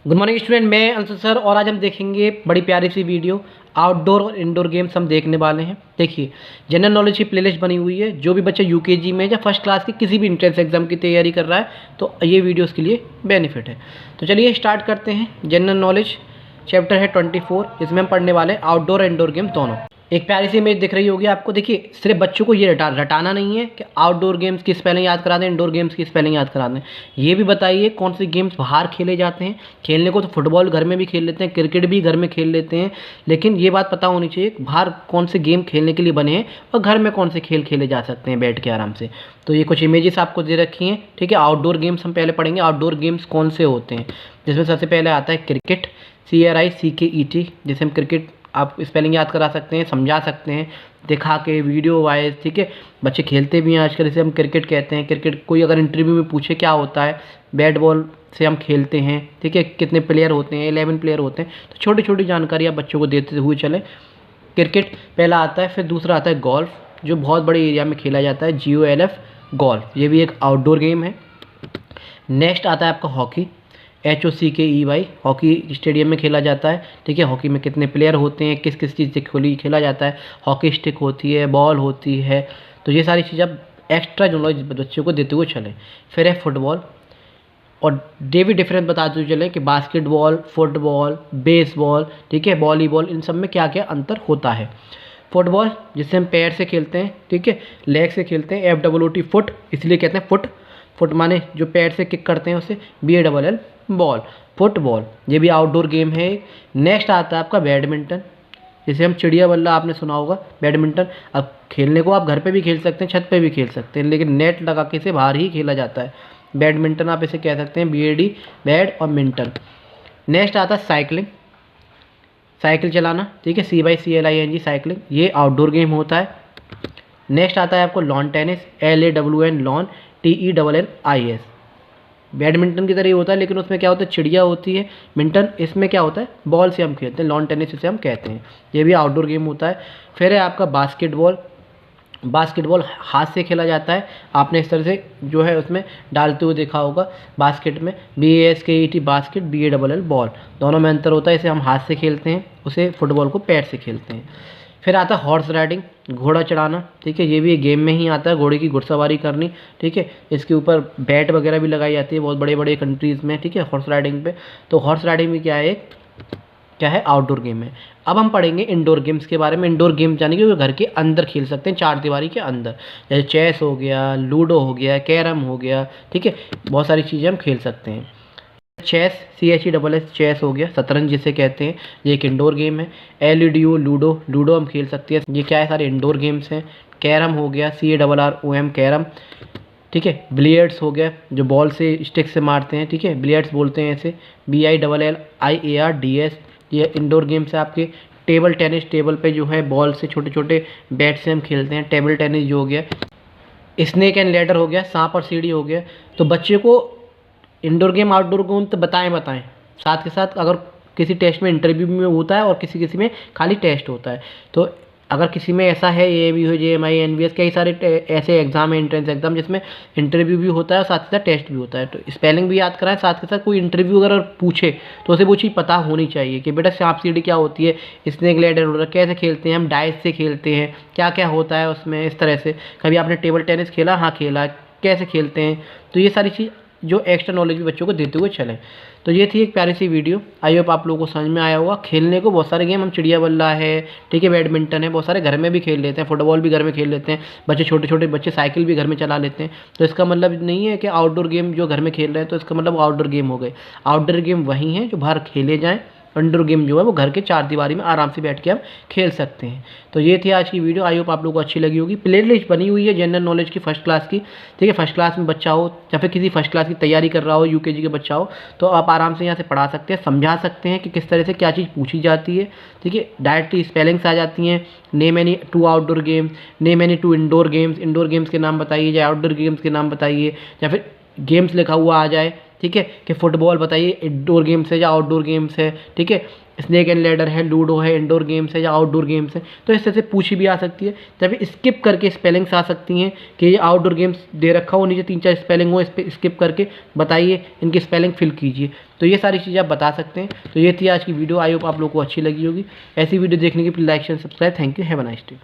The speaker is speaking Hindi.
गुड मॉर्निंग स्टूडेंट, मैं अंशु सर और आज हम देखेंगे बड़ी प्यारी सी वीडियो आउटडोर और इंडोर गेम्स हम देखने वाले हैं। देखिए, जनरल नॉलेज की प्लेलिस्ट बनी हुई है। जो भी बच्चा यूकेजी में या फर्स्ट क्लास की किसी भी एंट्रेंस एग्जाम की तैयारी कर रहा है तो ये वीडियो उसके लिए बेनिफिट है। तो चलिए स्टार्ट करते हैं। जनरल नॉलेज चैप्टर है 24, इसमें हम पढ़ने वाले हैं आउटडोर और इंडोर गेम दोनों। एक प्यारी सी इमेज दिख रही होगी आपको। देखिए, सिर्फ बच्चों को ये रटाना नहीं है कि आउटडोर गेम्स की स्पेलिंग याद करा दें, इंडोर गेम्स की स्पेलिंग याद करा दें। ये भी बताइए कौन से गेम्स बाहर खेले जाते हैं। खेलने को तो फुटबॉल घर में भी खेल लेते हैं, क्रिकेट भी घर में खेल लेते हैं, लेकिन ये बात पता होनी चाहिए बाहर कौन से गेम खेलने के लिए बने हैं और घर में कौन से खेल खेले जा सकते हैं बैठ के आराम से। तो ये कुछ इमेजेस आपको दे रखी हैं, ठीक है। आउटडोर गेम्स हम पहले पढ़ेंगे। आउटडोर गेम्स कौन से होते हैं, जिसमें सबसे पहले आता है क्रिकेट, CRICKET, जिसे हम क्रिकेट आप स्पेलिंग याद करा सकते हैं, समझा सकते हैं दिखा के वीडियो वाइज, ठीक है। बच्चे खेलते भी हैं आजकल, इसे हम क्रिकेट कहते हैं। क्रिकेट कोई अगर इंटरव्यू में पूछे क्या होता है, बैट बॉल से हम खेलते हैं, ठीक है। कितने प्लेयर होते हैं, 11 प्लेयर होते हैं। तो छोटी छोटी जानकारी आप बच्चों को देते हुए चलें। क्रिकेट पहला आता है। फिर दूसरा आता है गोल्फ, जो बहुत बड़े एरिया में खेला जाता है, GOLF गोल्फ। ये भी एक आउटडोर गेम है। नेक्स्ट आता है आपका हॉकी, HOCKEY, हॉकी स्टेडियम में खेला जाता है, ठीक है। हॉकी में कितने प्लेयर होते हैं, किस किस चीज़ से खेला जाता है, हॉकी स्टिक होती है, बॉल होती है। तो ये सारी चीज़ आप एक्स्ट्रा नॉलेज बच्चों को देते हुए चलें। फिर है फुटबॉल, और ये भी डिफरेंस बताते हुए चलें कि बास्केटबॉल, फुटबॉल, बेसबॉल, ठीक है, वॉलीबॉल, इन सब में क्या क्या अंतर होता है। फुटबॉल जिसे हम पैर से खेलते हैं, ठीक है, लेग से खेलते हैं, FOOT फुट, इसलिए कहते हैं फुट। फुट माने जो पैर से किक करते हैं उसे, BALL बॉल, फुटबॉल। ये भी आउटडोर गेम है। नेक्स्ट आता है आपका बैडमिंटन, जिसे हम चिड़िया बल्ला आपने सुना होगा, बैडमिंटन। अब खेलने को आप घर पे भी खेल सकते हैं, छत पे भी खेल सकते हैं, लेकिन नेट लगा के इसे बाहर ही खेला जाता है। बैडमिंटन आप इसे कह सकते हैं, BAD बैड और मिंटन। नेक्स्ट आता है साइकिलिंग, साइकिल चलाना, ठीक है, CYCLING साइकिलिंग, ये आउटडोर गेम होता है। नेक्स्ट आता है आपको lawn tennis, LAWN lawn, TENNIS। Badminton की तरह ही होता है, लेकिन उसमें क्या होता है, चिड़िया होती है। मिंटन, इसमें क्या होता है, बॉल से हम खेलते हैं। लॉन टेनिस इसे हम कहते हैं, ये भी आउटडोर गेम होता है। फिर है आपका बास्केटबॉल। बास्केटबॉल हाथ से खेला जाता है। आपने इस तरह से जो है उसमें डालते हुए देखा होगा बास्केट में, BASKET बास्केट, BALL बॉल, दोनों में अंतर होता है। इसे हम हाथ से खेलते हैं, उसे फुटबॉल को पैर से खेलते हैं। फिर आता है हॉर्स राइडिंग, घोड़ा चढ़ाना, ठीक है। ये भी एक गेम में ही आता है, घोड़े की घुड़सवारी करनी, ठीक है। इसके ऊपर बैट वगैरह भी लगाई जाती है बहुत बड़े बड़े कंट्रीज़ में, ठीक है, हॉर्स राइडिंग पे। तो हॉर्स राइडिंग भी क्या है, आउटडोर गेम है। अब हम पढ़ेंगे इंडोर गेम्स के बारे में। इंडोर गेम्स यानी कि वो घर के अंदर खेल सकते हैं, चार दीवारी के अंदर, जैसे चेस हो गया, लूडो हो गया, कैरम हो गया, ठीक है। बहुत सारी चीज़ें हम खेल सकते हैं। चेस, CHESS चेस हो गया, शतरंज जिसे कहते हैं, ये एक इंडोर गेम है। LUDO लूडो, लूडो हम खेल सकते हैं, ये क्या है, सारे इंडोर गेम्स हैं। कैरम हो गया, CARROM कैरम, ठीक है। बिलियर्ड्स हो गया, जो बॉल से स्टिक से मारते हैं, ठीक है, बिलियर्ड्स बोलते हैं ऐसे, BILLIARDS, ये इंडोर गेम्स है आपके। टेबल टेनिस, टेबल पे जो है बॉल से छोटे छोटे बैट से हम खेलते हैं, टेबल टेनिस जो हो गया। स्नेक एंड लैडर हो गया, सांप और सीढ़ी हो गया। तो बच्चे को इंडोर गेम आउटडोर गेम तो बताएं साथ के साथ। अगर किसी टेस्ट में इंटरव्यू में होता है और किसी किसी में खाली टेस्ट होता है, तो अगर किसी में ऐसा है, AAV हो, JMI, NVS, कई सारे ऐसे एग्जाम है, एंट्रेंस एग्जाम, जिसमें इंटरव्यू भी होता है और साथ के साथ टेस्ट भी होता है। तो स्पेलिंग भी याद कराएं, साथ के साथ कोई इंटरव्यू अगर पूछे तो उसे वो चीज़ पता होनी चाहिए कि बेटा सांप सीढ़ी क्या होती है, स्नेक लैडर कैसे खेलते हैं, हम डाइस से खेलते हैं, क्या क्या होता है उसमें, इस तरह से। कभी आपने टेबल टेनिस खेला, हाँ खेला, कैसे खेलते हैं। तो ये सारी चीज़ जो एक्स्ट्रा नॉलेज भी बच्चों को देते हुए चलें। तो ये थी एक प्यारी सी वीडियो, आई होप आप लोगों को समझ में आया होगा। खेलने को बहुत सारे गेम, हम चिड़िया बल्ला है, ठीक है, बैडमिंटन है, बहुत सारे घर में भी खेल लेते हैं, फुटबॉल भी घर में खेल लेते हैं बच्चे, छोटे छोटे बच्चे साइकिल भी घर में चला लेते हैं। तो इसका मतलब नहीं है कि आउटडोर गेम जो घर में खेल रहे हैं तो इसका मतलब आउटडोर गेम हो गए। आउटडोर गेम वही हैं जो बाहर खेले जाएँ। इंडोर गेम जो है वो घर के चार दीवारी में आराम से बैठ के हम खेल सकते हैं। तो ये थी आज की वीडियो, आई होप आप लोगों को अच्छी लगी होगी। प्लेलिस्ट बनी हुई है जनरल नॉलेज की फर्स्ट क्लास की, ठीक है। फर्स्ट क्लास में बच्चा हो या फिर किसी फर्स्ट क्लास की तैयारी कर रहा हो, UKG के बच्चा हो, तो आप आराम से यहाँ से पढ़ा सकते हैं, समझा सकते हैं कि किस तरह से क्या चीज़ पूछी जाती है, ठीक है। डायरेक्टली स्पेलिंग्स आ जाती हैं। Name any 2 outdoor games, name any 2 indoor games, indoor games के नाम बताइए, या आउटडोर गेम्स के नाम बताइए, या फिर गेम्स लिखा हुआ आ जाए, ठीक है, कि फुटबॉल बताइए इंडोर गेम्स है या आउटडोर गेम्स है, ठीक है। स्नेक एंड लैडर है, लूडो है, इंडोर गेम्स है या आउटडोर गेम्स है, तो इस तरह से पूछी भी आ सकती है। तभी स्किप करके स्पेलिंग्स आ सकती हैं कि ये आउटडोर गेम्स दे रखा हो, नीचे 3-4 स्पेलिंग हो, इस पर स्किप करके बताइए, इनकी स्पेलिंग फिल कीजिए। तो ये सारी चीज़ें आप बता सकते हैं। तो ये थी आज की वीडियो, आई होप आप लोगों को अच्छी लगी होगी। ऐसी वीडियो देखने के लिए like share subscribe. Thank you, have a nice day.